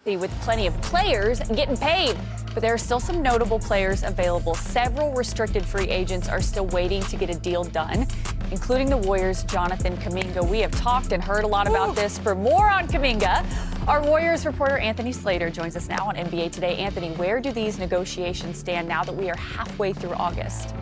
healthy with plenty of players getting paid. But there are still some notable players available. Several restricted free agents are still waiting to get a deal done, including the Warriors' Jonathan Kuminga. We have talked and heard a lot about this. For more on Kuminga, our Warriors reporter Anthony Slater joins us now on NBA Today. Anthony, where do these negotiations stand now that we are halfway through August?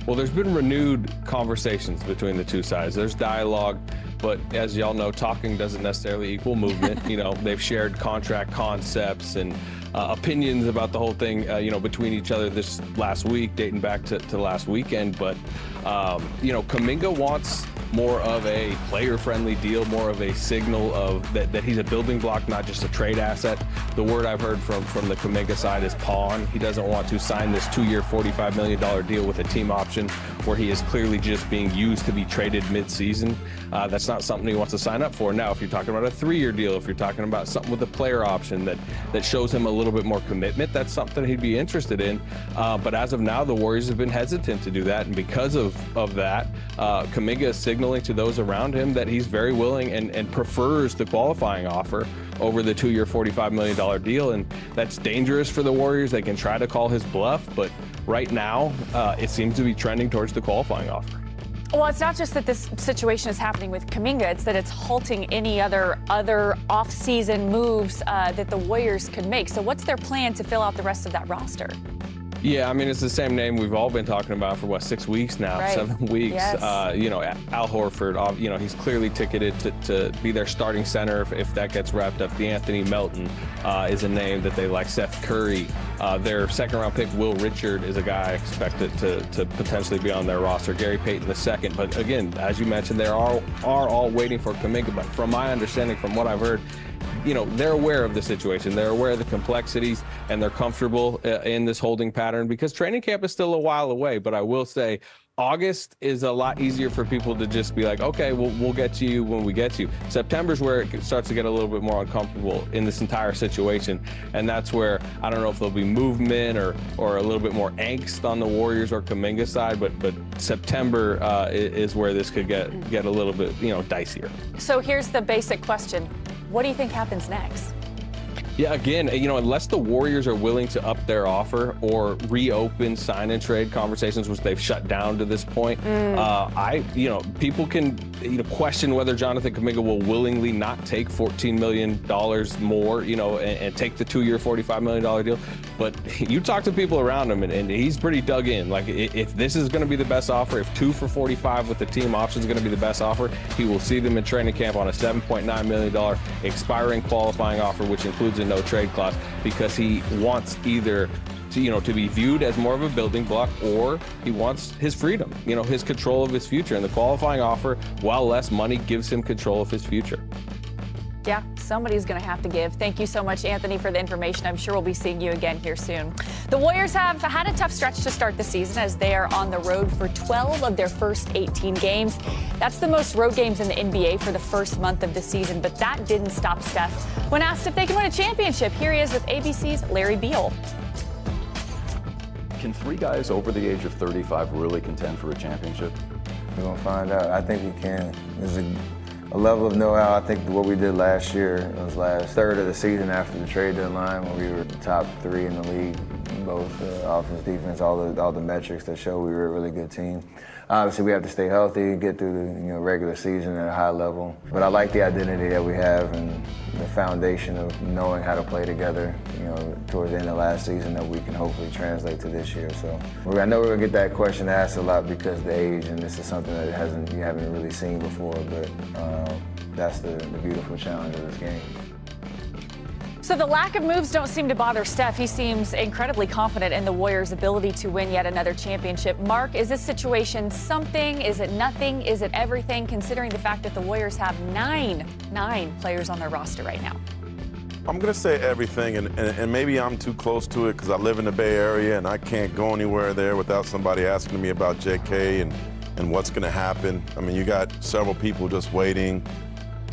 Well, there's been renewed conversations between the two sides. There's dialogue, but as y'all know, talking doesn't necessarily equal movement. They've shared contract concepts and opinions about the whole thing, between each other this last week, dating back to last weekend. But, Kuminga wants more of a player-friendly deal, more of a signal of that he's a building block, not just a trade asset. The word I've heard from the Kuminga side is pawn. He doesn't want to sign this 2-year, $45 million deal with a team option where he is clearly just being used to be traded mid-season. That's not something he wants to sign up for. Now, if you're talking about a 3-year deal, if you're talking about something with a player option that shows him a little bit more commitment, that's something he'd be interested in. But as of now, the Warriors have been hesitant to do that. And because of that, Kuminga is signaling to those around him that he's very willing and prefers the qualifying offer over the 2-year, $45 million deal. And that's dangerous for the Warriors. They can try to call his bluff, but right now, it seems to be trending towards the qualifying offer. Well, it's not just that this situation is happening with Kuminga, it's that it's halting any other off-season moves that the Warriors could make. So what's their plan to fill out the rest of that roster? Yeah, I mean, it's the same name we've all been talking about for, 6 weeks now, right. 7 weeks. Yes. Al Horford, he's clearly ticketed to be their starting center if that gets wrapped up. D'Anthony Melton is a name that they like. Seth Curry. Their second-round pick, Will Richard, is a guy expected to potentially be on their roster. Gary Payton II. But again, as you mentioned, they are all waiting for Kuminga. But from my understanding, from what I've heard, they're aware of the situation. They're aware of the complexities, and they're comfortable in this holding pattern because training camp is still a while away. But I will say August is a lot easier for people to just be like, okay, we'll get to you when we get to you. September's where it starts to get a little bit more uncomfortable in this entire situation. And that's where I don't know if there'll be movement or a little bit more angst on the Warriors or Kuminga side, but September is where this could get a little bit, dicier. So here's the basic question. What do you think happens next? Yeah, again, unless the Warriors are willing to up their offer or reopen sign and trade conversations, which they've shut down to this point, people can question whether Jonathan Kuminga will willingly not take $14 million more, and take the 2-year, $45 million deal. But you talk to people around him, and he's pretty dug in. Like, if this is going to be the best offer, if 2 for $45 with the team option is going to be the best offer, he will see them in training camp on a $7.9 million expiring qualifying offer, which includes a no trade clause, because he wants either to be viewed as more of a building block, or he wants his freedom, his control of his future. And the qualifying offer, while less money, gives him control of his future. Yeah, somebody's going to have to give. Thank you so much, Anthony, for the information. I'm sure we'll be seeing you again here soon. The Warriors have had a tough stretch to start the season as they are on the road for 12 of their first 18 games. That's the most road games in the NBA for the first month of the season, but that didn't stop Steph. When asked if they can win a championship, here he is with ABC's Larry Beal. Can 3 guys over the age of 35 really contend for a championship? We're going to find out. I think we can. There's a level of know-how. I think what we did last year, it was last third of the season after the trade deadline, when we were the top 3 in the league, both offense, defense, all the metrics that show we were a really good team. Obviously, we have to stay healthy, get through the regular season at a high level. But I like the identity that we have and the foundation of knowing how to play together, towards the end of last season, that we can hopefully translate to this year. So I know we're gonna get that question asked a lot because of the age, and this is something that you haven't really seen before. But that's the beautiful challenge of this game. So the lack of moves don't seem to bother Steph. He seems incredibly confident in the Warriors' ability to win yet another championship. Mark, is this situation something? Is it nothing? Is it everything, considering the fact that the Warriors have nine players on their roster right now? I'm going to say everything, and maybe I'm too close to it because I live in the Bay Area and I can't go anywhere there without somebody asking me about JK and what's going to happen. I mean, you got several people just waiting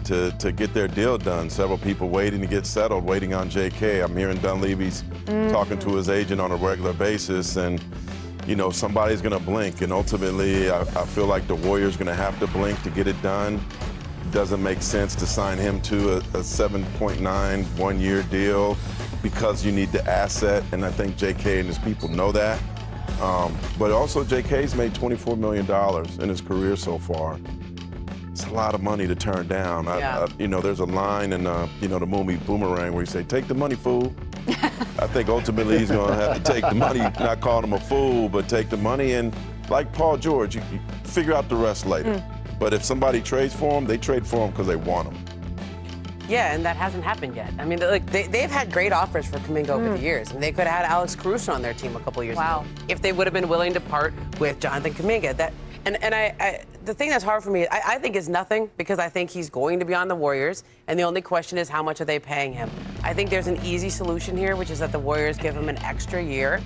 to get their deal done. Several people waiting to get settled, waiting on JK. I'm hearing Dunleavy's talking to his agent on a regular basis, and somebody's gonna blink, and ultimately I feel like the Warriors gonna have to blink to get it done. doesn't make sense to sign him to a 7.9 one-year deal because you need the asset, and I think JK and his people know that. But also JK's made $24 million in his career so far. It's a lot of money to turn down. Yeah. There's a line in the movie Boomerang where you say, "Take the money, fool." I think ultimately he's going to have to take the money, not call him a fool, but take the money. And like Paul George, you figure out the rest later. But if somebody trades for him, they trade for him because they want him. Yeah, and that hasn't happened yet. I mean, they've had great offers for Kuminga over the years. And they could have had Alex Caruso on their team a couple years ago if they would have been willing to part with Jonathan Kuminga. The thing that's hard for me, I think is nothing, because I think he's going to be on the Warriors, and the only question is how much are they paying him. I think there's an easy solution here, which is that the Warriors give him an extra year.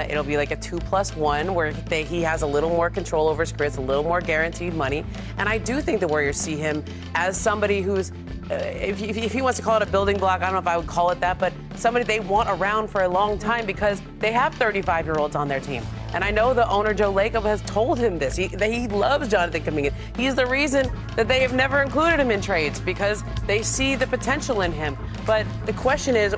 It'll be like a 2+1 where he has a little more control over his career, a little more guaranteed money. And I do think the Warriors see him as somebody who's, if he wants to call it a building block, I don't know if I would call it that, but somebody they want around for a long time, because they have 35-year-olds on their team. And I know the owner, Joe Lacob, has told him this. He loves Jonathan Kuminga. He's the reason that they have never included him in trades, because they see the potential in him. But the question is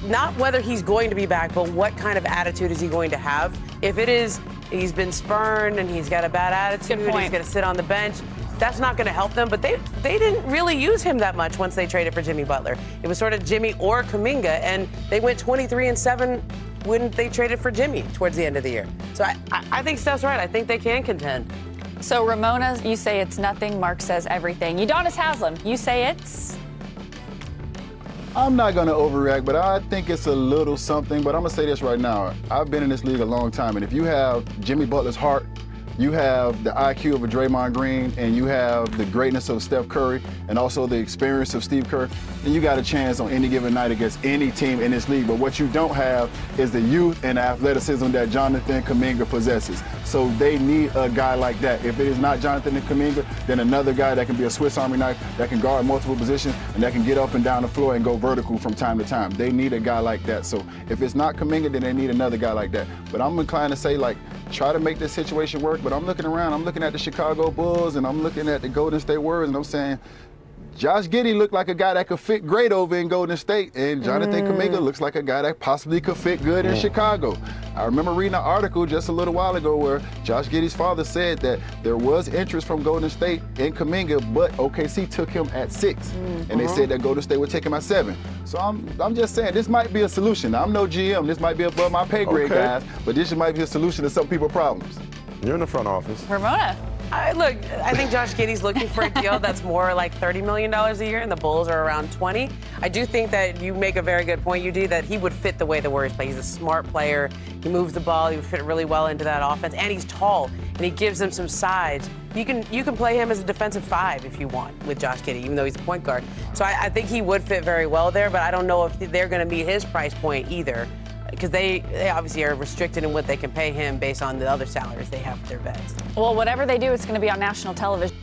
not whether he's going to be back, but what kind of attitude is he going to have? If it is he's been spurned and he's got a bad attitude, he's going to sit on the bench, that's not going to help them. But they didn't really use him that much once they traded for Jimmy Butler. It was sort of Jimmy or Kuminga, and they went 23-7 when they traded for Jimmy towards the end of the year. So I think Steph's right. I think they can contend. So Ramona, you say it's nothing. Mark says everything. Udonis Haslem, you say it's? I'm not going to overreact, but I think it's a little something. But I'm going to say this right now. I've been in this league a long time, and if you have Jimmy Butler's heart, you have the IQ of a Draymond Green, and you have the greatness of Steph Curry, and also the experience of Steve Kerr, then you got a chance on any given night against any team in this league. But what you don't have is the youth and athleticism that Jonathan Kuminga possesses. So they need a guy like that. If it is not Jonathan Kuminga, then another guy that can be a Swiss Army knife, that can guard multiple positions, and that can get up and down the floor and go vertical from time to time. They need a guy like that. So if it's not Kuminga, then they need another guy like that. But I'm inclined to say, try to make this situation work. But I'm looking around, I'm looking at the Chicago Bulls, and I'm looking at the Golden State Warriors, and I'm saying, Josh Giddey looked like a guy that could fit great over in Golden State, and Jonathan Kuminga looks like a guy that possibly could fit good in Chicago. I remember reading an article just a little while ago where Josh Giddey's father said that there was interest from Golden State in Kuminga, but OKC took him at 6, and they said that Golden State would take him at 7. So I'm just saying, this might be a solution. I'm no GM. This might be above my pay grade, guys, but this might be a solution to some people's problems. You're in the front office. Ramona. I think Josh Giddey's looking for a deal that's more like $30 million a year, and the Bulls are around 20. I do think that you make a very good point, UD, that he would fit the way the Warriors play. He's a smart player. He moves the ball. He would fit really well into that offense, and he's tall, and he gives them some size. You can play him as a defensive 5 if you want with Josh Giddey, even though he's a point guard. So I think he would fit very well there, but I don't know if they're going to meet his price point either, because they obviously are restricted in what they can pay him based on the other salaries they have for their vets. Well, whatever they do, it's going to be on national television.